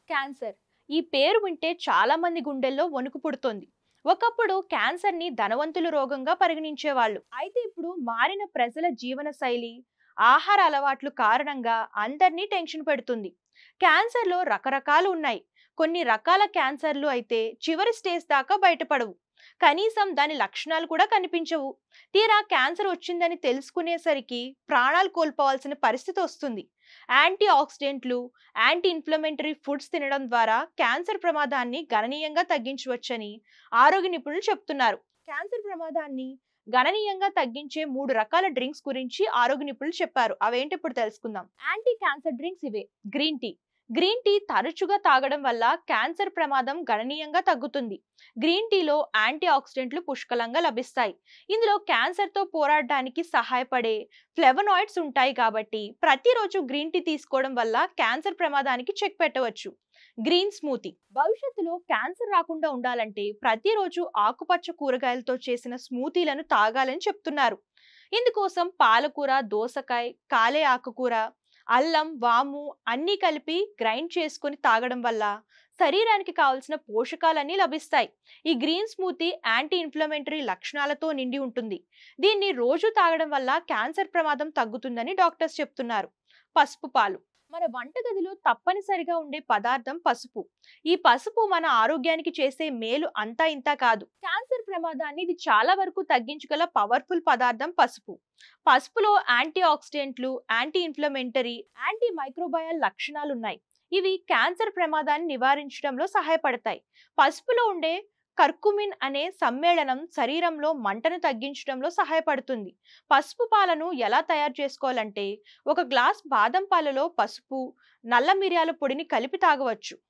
Cancer ఈ పేరు వింటే చాలా మంది గుండెల్లో వణుకు పుడుతోంది. ఒకప్పుడు క్యాన్సర్ ని ధనవంతుల రోగంగా పరిగణించేవాళ్ళు. అయితే ఇప్పుడు మారిన ప్రజల జీవన శైలి, ఆహార అలవాట్లు కారణంగా అందరినీ టెన్షన్ పెడుతుంది. క్యాన్సర్ లో రకరకాలు ఉన్నాయి. కొన్ని రకాల క్యాన్సర్లు అయితే చివరి స్టేజ్ దాకా బయటపడవు. కనీసం దాని లక్షణాలు కూడా కనిపించవు. తీరా క్యాన్సర్ వచ్చిందని తెలుసుకునేసరికి ప్రాణాలు కోల్పోవాల్సిన పరిస్థితి వస్తుంది. యాంటీ ఆక్సిడెంట్లు, యాంటీ ఇన్ఫ్లమేటరీ ఫుడ్స్ తినడం ద్వారా క్యాన్సర్ ప్రమాదాన్ని గణనీయంగా తగ్గించవచ్చని ఆరోగ్య నిపుణులు చెప్తున్నారు. క్యాన్సర్ ప్రమాదాన్ని గణనీయంగా తగ్గించే 3 రకాల డ్రింక్స్ గురించి ఆరోగ్య నిపుణులు చెప్పారు. అవేంటి ఇప్పుడు తెలుసుకుందాం. యాంటీ క్యాన్సర్ డ్రింక్స్ ఇవే. Green tea. గ్రీన్ టీ తరచుగా తాగడం వల్ల క్యాన్సర్ ప్రమాదం గణనీయంగా తగ్గుతుంది. గ్రీన్ టీలో యాంటీ ఆక్సిడెంట్లు పుష్కలంగా లభిస్తాయి. ఇందులో క్యాన్సర్ తో పోరాడడానికి సహాయపడే ఫ్లెవనాయిడ్స్ ఉంటాయి కాబట్టి ప్రతిరోజు గ్రీన్ టీ తీసుకోవడం వల్ల క్యాన్సర్ ప్రమాదానికి చెక్ పెట్టవచ్చు. Green smoothie. భవిష్యత్తులో క్యాన్సర్ రాకుండా ఉండాలంటే ప్రతిరోజు ఆకుపచ్చ కూరగాయలతో చేసిన స్మూతీలను తాగాలని చెప్తున్నారు. ఇందుకోసం పాలకూర, దోసకాయ, కాలే ఆకుకూర, అల్లం, వాము అన్నీ కలిపి గ్రైండ్ చేసుకొని తాగడం వల్ల శరీరానికి కావలసిన పోషకాలన్నీ లభిస్తాయి. ఈ గ్రీన్ స్మూతీ యాంటీ ఇన్ఫ్లమేటరీ లక్షణాలతో నిండి ఉంటుంది. దీన్ని రోజు తాగడం వల్ల క్యాన్సర్ ప్రమాదం తగ్గుతుందని డాక్టర్స్ చెప్తున్నారు. పసుపు పాలు. మన వంటగదిలో తప్పనిసరిగా ఉండే పదార్థం పసుపు. ఈ పసుపు మన ఆరోగ్యానికి చేసే మేలు అంతా ఇంతా కాదు. క్యాన్సర్ ప్రమాదాన్ని ఇది చాలా వరకు తగ్గించగల పవర్ఫుల్ పదార్థం పసుపు. పసుపులో యాంటీ ఆక్సిడెంట్లు, యాంటీ ఇన్ఫ్లమేటరీ, యాంటీ మైక్రోబయల్ లక్షణాలున్నాయి. ఇవి క్యాన్సర్ ప్రమాదాన్ని నివారించడంలో సహాయపడతాయి. పసుపులో ఉండే కర్కుమిన్ అనే సమ్మేళనం శరీరంలో మంటను తగ్గించడంలో సహాయపడుతుంది. పసుపు పాలను ఎలా తయారు చేసుకోవాలంటే, ఒక గ్లాస్ బాదం పాలలో పసుపు, నల్ల మిరియాల పొడిని కలిపి తాగవచ్చు.